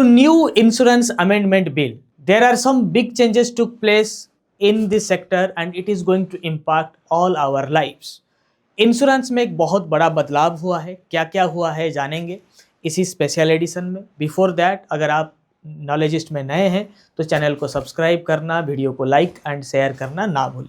new insurance amendment bill. There are some big changes took place in this sector and it is going to impact all our lives. Insurance में एक बहुत बड़ा बदलाव हुआ है, क्या क्या हुआ है जानेंगे इसी स्पेशल एडिशन में। बिफोर दैट, अगर आप नॉलेजिस्ट में नए हैं तो चैनल को सब्सक्राइब करना, वीडियो को लाइक एंड शेयर करना ना भूलें।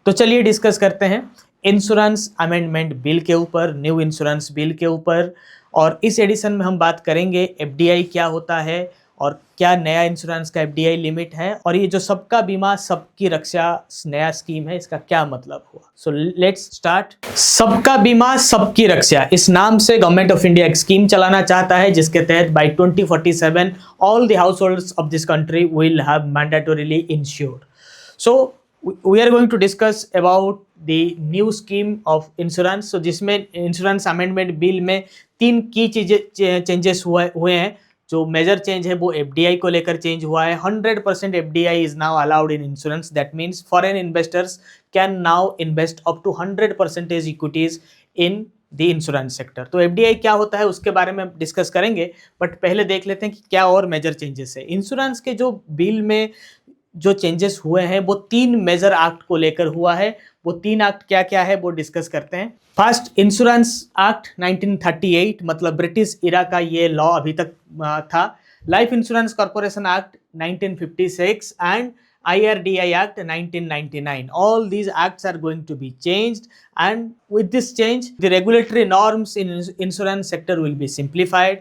तो चलिए डिस्कस करते हैं इंश्योरेंस अमेंडमेंट बिल के ऊपर, न्यू इंश्योरेंस बिल के ऊपर। और इस एडिशन में हम बात करेंगे एफडीआई क्या होता है और क्या नया इंश्योरेंस का एफडीआई लिमिट है, और ये जो सबका बीमा सबकी रक्षा नया स्कीम है इसका क्या मतलब हुआ। So let's start. सबका बीमा सबकी रक्षा, इस नाम से गवर्नमेंट ऑफ इंडिया एक स्कीम चलाना चाहता है जिसके तहत बाय 2047 ऑल द हाउस होल्ड्स of this country will have mandatorily insured. So we are going to discuss about the new scheme of insurance। so जिसमें इंश्योरेंस अमेंडमेंट बिल में तीन की चीजें चेंजेस हुए हैं। जो मेजर चेंज है वो एफडीआई को लेकर चेंज हुआ है। 100% FDI is now allowed in insurance. That means foreign investors can now invest up to 100% equities in the insurance sector. तो एफडीआई क्या होता है उसके बारे में डिस्कस करेंगे, बट पहले देख लेते हैं कि क्या और मेजर चेंजेस है। इंश्योरेंस के जो बिल में जो चेंजेस हुए हैं वो तीन मेजर एक्ट को लेकर हुआ है। वो तीन एक्ट क्या क्या है वो डिस्कस करते हैं। फर्स्ट, इंश्योरेंस एक्ट 1938, मतलब ब्रिटिश इरा का ये लॉ अभी तक था। Life insurance corporation act 1956 and IRDA Act 1999. All these acts are going to be changed, and with this change, the regulatory norms in insurance sector will be simplified.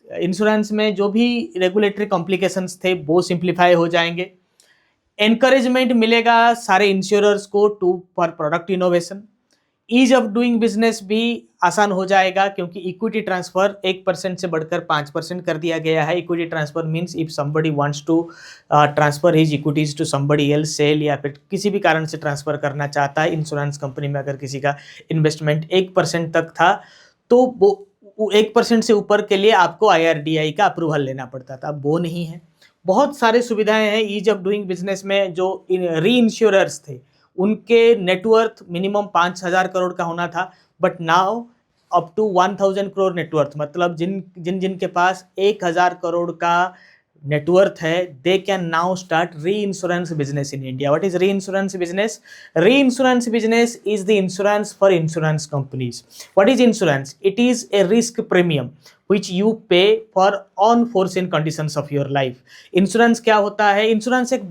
Insurance में जो भी regulatory complications थे वो simplify हो जाएंगे। Encouragement मिलेगा सारे insurers को for product innovation. Ease of doing business भी आसान हो जाएगा क्योंकि इक्विटी ट्रांसफर 1% से बढ़कर 5% कर दिया गया है। Equity transfer means if somebody wants to transfer his equities to somebody else, sale या फिर किसी भी कारण से ट्रांसफर करना चाहता है इंश्योरेंस कंपनी में, अगर किसी का इन्वेस्टमेंट 1% तक था तो वो 1% से ऊपर के लिए आपको IRDA का अप्रूवल लेना पड़ता था। अब वो नहीं है। बहुत सारे सुविधाएं हैं ईज ऑफ डूइंग बिजनेस में। जो री इंश्योरर्स थे उनके नेटवर्थ मिनिमम 5,000 करोड़ का होना था, but now up to 1,000 crore net worth, मतलब जिनके पास 1,000 करोड़ का नेटवर्थ है, they can now start re insurance business in India. What is re insurance business? Re insurance business is the insurance for insurance companies. What is insurance? It is a risk premium which you pay for unforeseen conditions of your life। Insurance क्या होता है? Insurance एक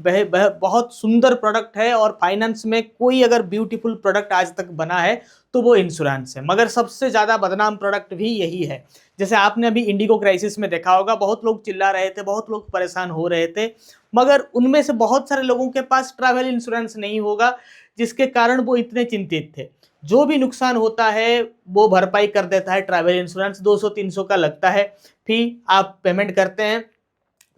बहुत सुंदर product है और finance में कोई अगर ब्यूटीफुल प्रोडक्ट आज तक बना है तो वो इंश्योरेंस है, मगर सबसे ज़्यादा बदनाम प्रोडक्ट भी यही है। जैसे आपने अभी इंडिगो क्राइसिस में देखा होगा, बहुत लोग चिल्ला रहे थे, बहुत लोग परेशान हो रहे थे, मगर उनमें से बहुत सारे लोगों के पास ट्रैवल इंश्योरेंस नहीं होगा जिसके कारण वो इतने चिंतित थे। जो भी नुकसान होता है वो भरपाई कर देता है ट्रैवल इंश्योरेंस। 200-300 का लगता है, फिर आप पेमेंट करते हैं।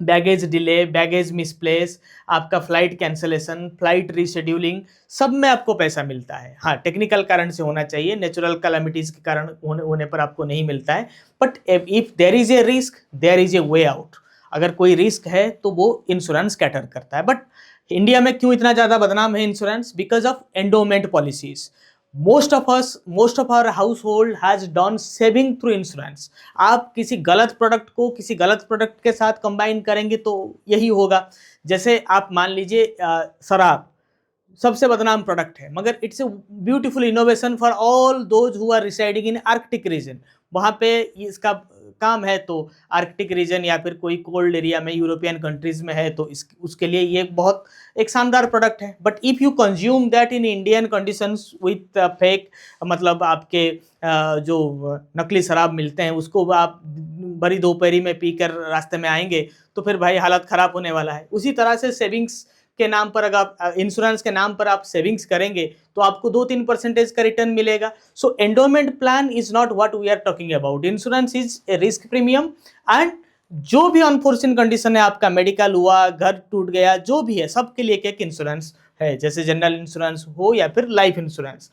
बैगेज डिले, बैगेज मिसप्लेस, आपका फ्लाइट कैंसलेशन, फ्लाइट रीशेड्यूलिंग, सब में आपको पैसा मिलता है। हाँ, टेक्निकल कारण से होना चाहिए, नेचुरल कैलामिटीज के कारण होने पर आपको नहीं मिलता है। But if there is a risk there is a way out. अगर कोई रिस्क है तो वो इंश्योरेंस कैटर करता है। बट इंडिया में क्यों इतना ज़्यादा बदनाम है insurance? Because of endowment policies. most of our household has done saving through insurance। आप किसी गलत प्रोडक्ट को किसी गलत प्रोडक्ट के साथ कंबाइन करेंगे तो यही होगा। जैसे आप मान लीजिए शराब सबसे बदनाम प्रोडक्ट है, मगर it's a beautiful innovation for all those who are residing in Arctic region. वहाँ पे इसका काम है तो आर्कटिक रीजन या फिर कोई कोल्ड एरिया में, यूरोपियन कंट्रीज में है तो उसके लिए ये बहुत एक शानदार प्रोडक्ट है। But if you consume that in Indian conditions with fake, मतलब आपके जो नकली शराब मिलते हैं उसको आप बड़ी दोपहरी में पीकर रास्ते में आएंगे तो फिर भाई हालत ख़राब होने वाला है। उसी तरह से सेविंग्स के नाम पर, अगर आप इंश्योरेंस के नाम पर आप सेविंग्स करेंगे तो आपको 2-3% का रिटर्न मिलेगा। So endowment plan is not what we are talking about. Insurance is a risk premium and जो भी अनफोर्सिन कंडीशन है, आपका मेडिकल हुआ, घर टूट गया, जो भी है, सबके लिए एक इंश्योरेंस है, जैसे जनरल इंश्योरेंस हो या फिर life insurance.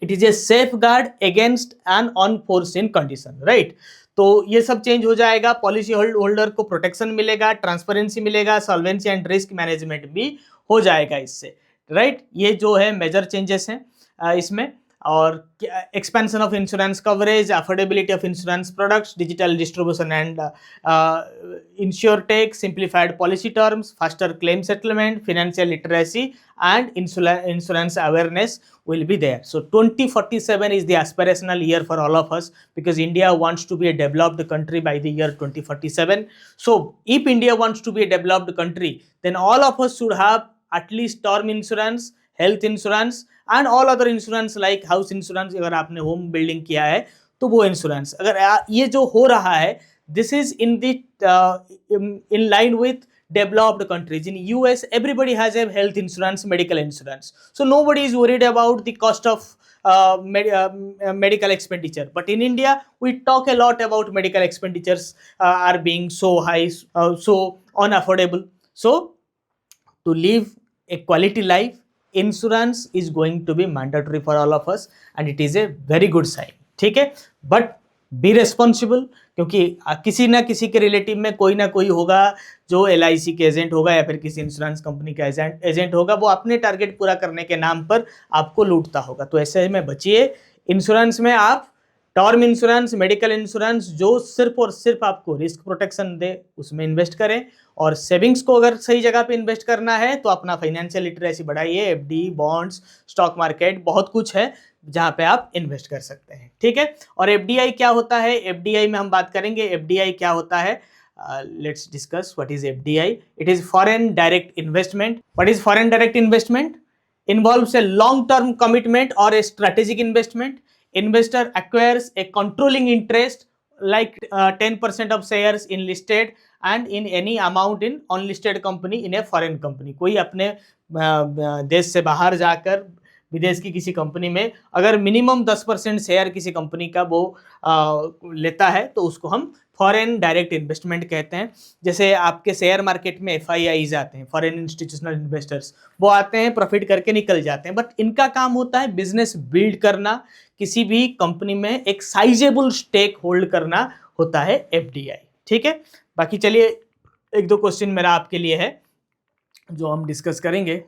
It is a safe guard against an unforeseen condition, right. तो ये सब चेंज हो जाएगा। पॉलिसी होल्डर को प्रोटेक्शन मिलेगा, ट्रांसपेरेंसी मिलेगा, सॉल्वेंसी एंड रिस्क मैनेजमेंट भी हो जाएगा इससे, राइट। ये जो है मेजर चेंजेस हैं इसमें। और expansion of insurance coverage, affordability of insurance products, digital distribution and insurtech, simplified policy terms, faster claim settlement, financial literacy and insurance awareness will be there. So 2047 is the aspirational year for all of us, because India wants to be a developed country by the year 2047. So if India wants to be a developed country, then all of us should have at least term insurance, health insurance and all other insurance like house insurance. अगर आपने home building किया है तो वो insurance, अगर ये जो हो रहा है, this is in line with developed countries. In US, everybody has a health insurance, medical insurance, so nobody is worried about the cost of medical expenditure. But in India, we talk a lot about medical expenditures are being so high, so unaffordable. So to live a quality life, insurance is going to be mandatory for all of us, and it is a very good sign. ठीक है, but B responsible, क्योंकि किसी ना किसी के relative में कोई ना कोई होगा जो LIC के एजेंट होगा या फिर किसी इंश्योरेंस कंपनी का एजेंट होगा, वो अपने टारगेट पूरा करने के नाम पर आपको लूटता होगा. तो ऐसे में बचिए. इंश्योरेंस में आप टर्म इंश्योरेंस, मेडिकल इंश्योरेंस जो सिर्फ और सिर्फ आपको रिस्क प्रोटेक्शन दे, उसमें इन्वेस्ट करें. और सेविंग्स को अगर सही जगह पे इन्वेस्ट करना है तो अपना फाइनेंशियल लिटरेसी बढ़ाइए. FD, बॉन्ड्स, स्टॉक मार्केट, बहुत कुछ है जहाँ पे आप इन्वेस्ट कर सकते हैं. ठीक है. और FDI क्या होता है, FDI में हम बात करेंगे. FDI क्या होता है, let's discuss what is FDI. It is foreign direct investment. What is foreign direct investment? Involves a long-term commitment or a strategic investment. Investor acquires a controlling interest like 10% of shares in listed and in any amount in unlisted company in a foreign company. कोई अपने देश से बाहर जाकर विदेश की किसी company में अगर मिनिमम 10% शेयर किसी कंपनी का वो लेता है तो उसको हम फॉरेन डायरेक्ट इन्वेस्टमेंट कहते हैं. जैसे आपके शेयर मार्केट में FIIs आते हैं, फॉरेन इंस्टीट्यूशनल इन्वेस्टर्स, वो आते हैं, प्रॉफिट करके निकल जाते हैं, बट इनका काम होता है बिजनेस बिल्ड करना, किसी भी कंपनी में एक साइजेबल स्टेक होल्ड करना होता है FDI. ठीक है. बाकी चलिए एक दो क्वेश्चन मेरा आपके लिए है जो हम डिस्कस करेंगे.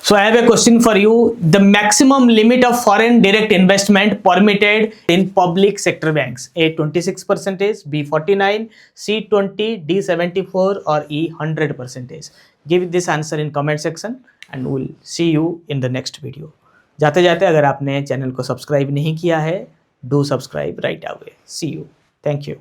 So I have a question for you. The maximum limit of foreign direct investment permitted in public sector banks: A 26%, B 49%, C 20%, D 74%, or E 100%. Give this answer in comment section and we'll see you in the next video. जाते जाते अगर आपने channel को subscribe नहीं किया है, do subscribe right away. See you. Thank you.